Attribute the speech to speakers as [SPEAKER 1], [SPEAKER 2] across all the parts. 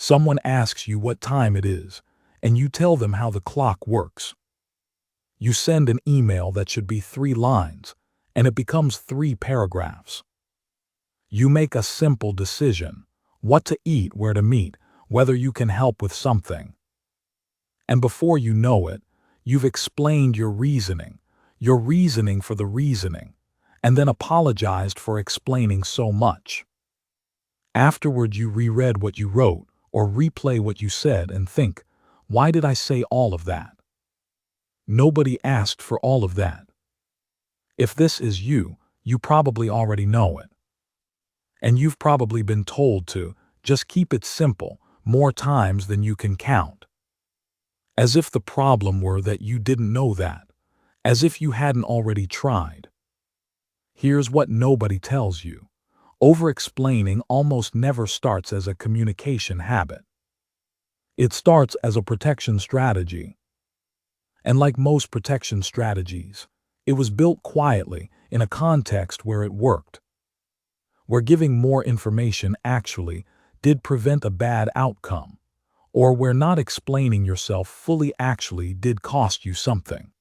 [SPEAKER 1] Someone asks you what time it is, and you tell them how the clock works. You send an email that should be 3 lines, and it becomes 3 paragraphs. You make a simple decision: what to eat, where to meet, whether you can help with something. And before you know it, you've explained your reasoning for the reasoning, and then apologized for explaining so much. Afterward, you reread what you wrote or replay what you said and think, why did I say all of that? Nobody asked for all of that. If this is you, you probably already know it. And you've probably been told to just keep it simple more times than you can count. As if the problem were that you didn't know that, as if you hadn't already tried. Here's what nobody tells you. Over-explaining almost never starts as a communication habit. It starts as a protection strategy. And like most protection strategies, it was built quietly in a context where it worked, where giving more information actually did prevent a bad outcome, or where not explaining yourself fully actually did cost you something.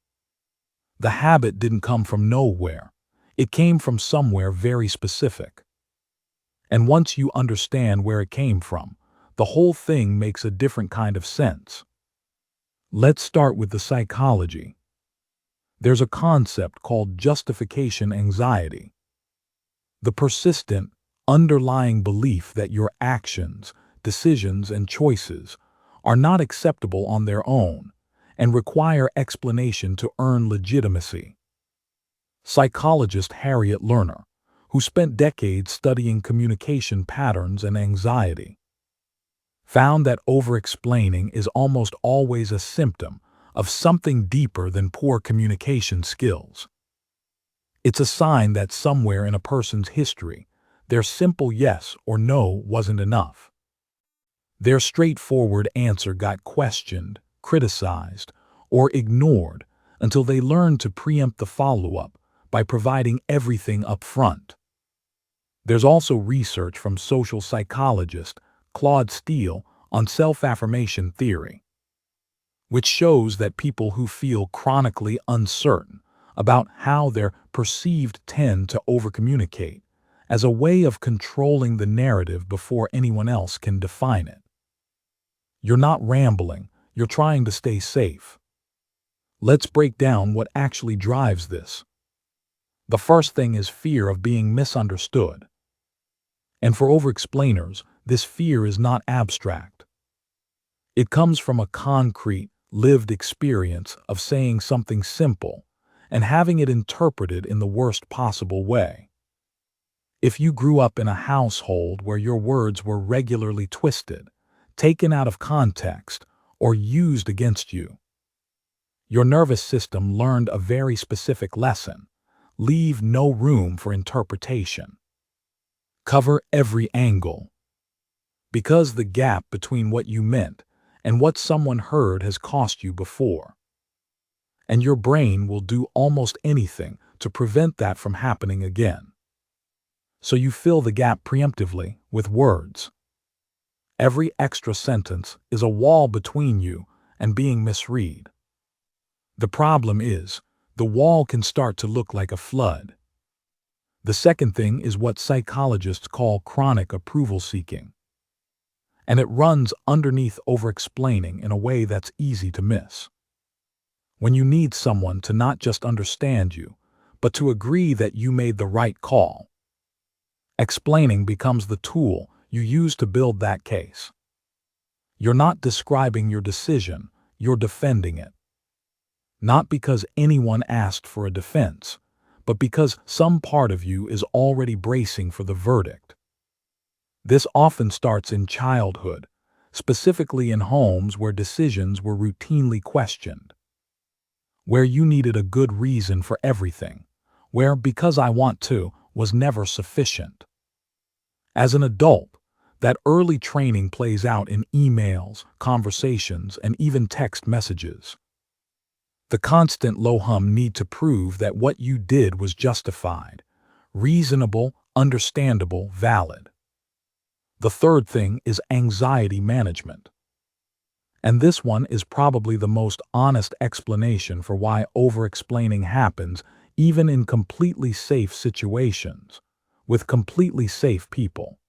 [SPEAKER 1] The habit didn't come from nowhere. It came from somewhere very specific. And once you understand where it came from, the whole thing makes a different kind of sense. Let's start with the psychology. There's a concept called justification anxiety. The persistent, underlying belief that your actions, decisions, and choices are not acceptable on their own and require explanation to earn legitimacy. Psychologist Harriet Lerner, who spent decades studying communication patterns and anxiety, found that over-explaining is almost always a symptom of something deeper than poor communication skills. It's a sign that somewhere in a person's history, their simple yes or no wasn't enough. Their straightforward answer got questioned, criticized, or ignored until they learned to preempt the follow-up by providing everything up front. There's also research from social psychologist Claude Steele on self-affirmation theory, which shows that people who feel chronically uncertain about how they're perceived tend to overcommunicate as a way of controlling the narrative before anyone else can define it. You're not rambling, you're trying to stay safe. Let's break down what actually drives this. The first thing is fear of being misunderstood. And for over-explainers, this fear is not abstract. It comes from a concrete, lived experience of saying something simple and having it interpreted in the worst possible way. If you grew up in a household where your words were regularly twisted, taken out of context, or used against you, your nervous system learned a very specific lesson: leave no room for interpretation. Cover every angle. Because the gap between what you meant and what someone heard has cost you before. And your brain will do almost anything to prevent that from happening again. So you fill the gap preemptively with words. Every extra sentence is a wall between you and being misread. The problem is, the wall can start to look like a flood. The second thing is what psychologists call chronic approval seeking. And it runs underneath over-explaining in a way that's easy to miss. When you need someone to not just understand you, but to agree that you made the right call, explaining becomes the tool you use to build that case. You're not describing your decision, you're defending it. Not because anyone asked for a defense, but because some part of you is already bracing for the verdict. This often starts in childhood, specifically in homes where decisions were routinely questioned, where you needed a good reason for everything, where "because I want to" was never sufficient. As an adult, that early training plays out in emails, conversations, and even text messages. The constant low-hum need to prove that what you did was justified, reasonable, understandable, valid. The third thing is anxiety management. And this one is probably the most honest explanation for why over-explaining happens even in completely safe situations, with completely safe people.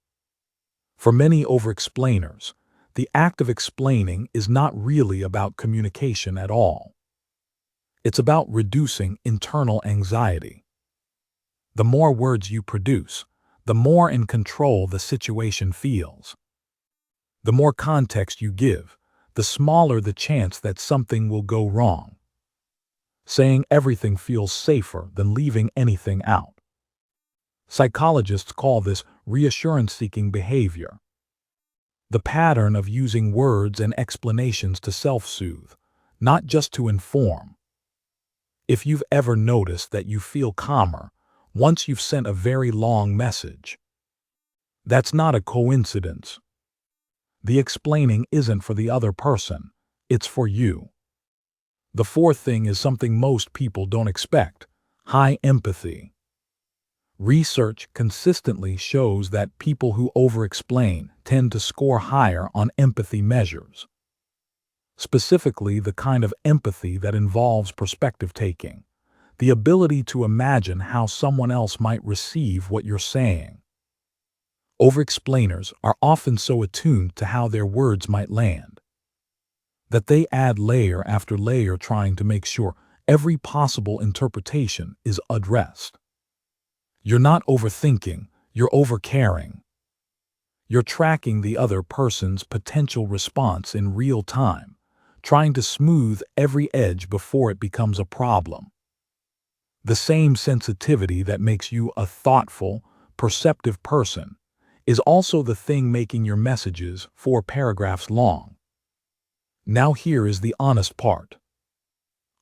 [SPEAKER 1] For many over-explainers, the act of explaining is not really about communication at all. It's about reducing internal anxiety. The more words you produce, the more in control the situation feels. The more context you give, the smaller the chance that something will go wrong. Saying everything feels safer than leaving anything out. Psychologists call this reassurance-seeking behavior. The pattern of using words and explanations to self-soothe, not just to inform. If you've ever noticed that you feel calmer once you've sent a very long message, that's not a coincidence. The explaining isn't for the other person, it's for you. The fourth thing is something most people don't expect: high empathy. Research consistently shows that people who over-explain tend to score higher on empathy measures. Specifically, the kind of empathy that involves perspective taking, the ability to imagine how someone else might receive what you're saying. Over-explainers are often so attuned to how their words might land that they add layer after layer trying to make sure every possible interpretation is addressed. You're not overthinking, you're overcaring. You're tracking the other person's potential response in real time, trying to smooth every edge before it becomes a problem. The same sensitivity that makes you a thoughtful, perceptive person is also the thing making your messages 4 paragraphs long. Now here is the honest part.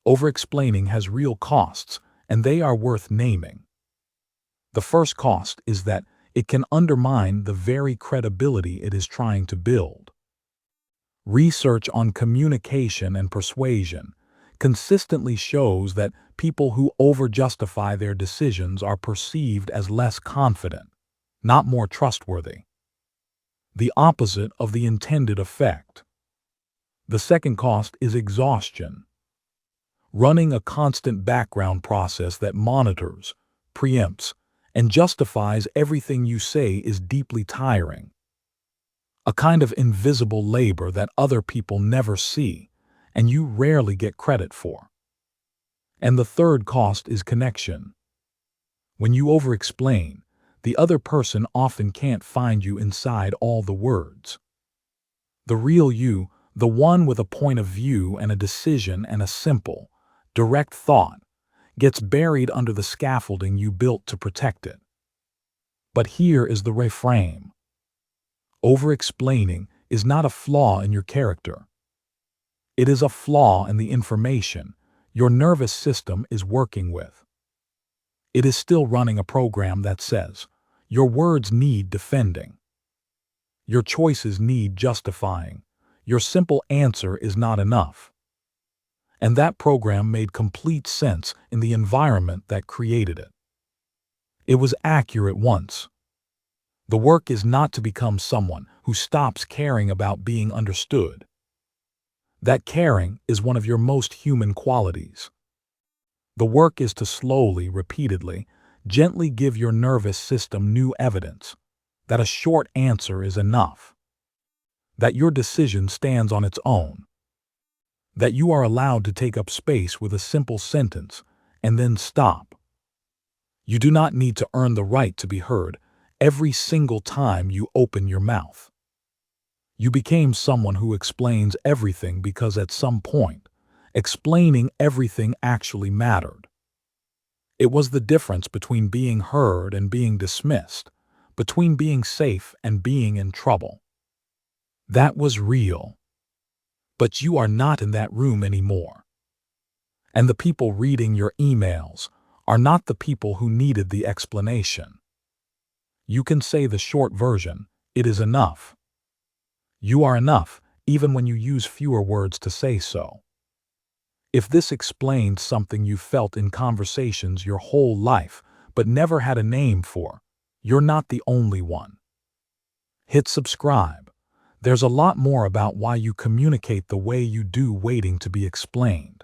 [SPEAKER 1] Over-explaining has real costs, and they are worth naming. The first cost is that it can undermine the very credibility it is trying to build. Research on communication and persuasion consistently shows that people who over-justify their decisions are perceived as less confident, not more trustworthy. The opposite of the intended effect. The second cost is exhaustion. Running a constant background process that monitors, preempts, and justifies everything you say is deeply tiring. A kind of invisible labor that other people never see, and you rarely get credit for. And the third cost is connection. When you over-explain, the other person often can't find you inside all the words. The real you, the one with a point of view and a decision and a simple, direct thought, gets buried under the scaffolding you built to protect it. But here is the reframe. Over-explaining is not a flaw in your character. It is a flaw in the information your nervous system is working with. It is still running a program that says, your words need defending. Your choices need justifying. Your simple answer is not enough. And that program made complete sense in the environment that created it. It was accurate once. The work is not to become someone who stops caring about being understood. That caring is one of your most human qualities. The work is to slowly, repeatedly, gently give your nervous system new evidence that a short answer is enough, that your decision stands on its own, that you are allowed to take up space with a simple sentence and then stop. You do not need to earn the right to be heard every single time you open your mouth. You became someone who explains everything because at some point, explaining everything actually mattered. It was the difference between being heard and being dismissed, between being safe and being in trouble. That was real. But you are not in that room anymore. And the people reading your emails are not the people who needed the explanation. You can say the short version, it is enough. You are enough, even when you use fewer words to say so. If this explains something you felt in conversations your whole life, but never had a name for, you're not the only one. Hit subscribe. There's a lot more about why you communicate the way you do waiting to be explained.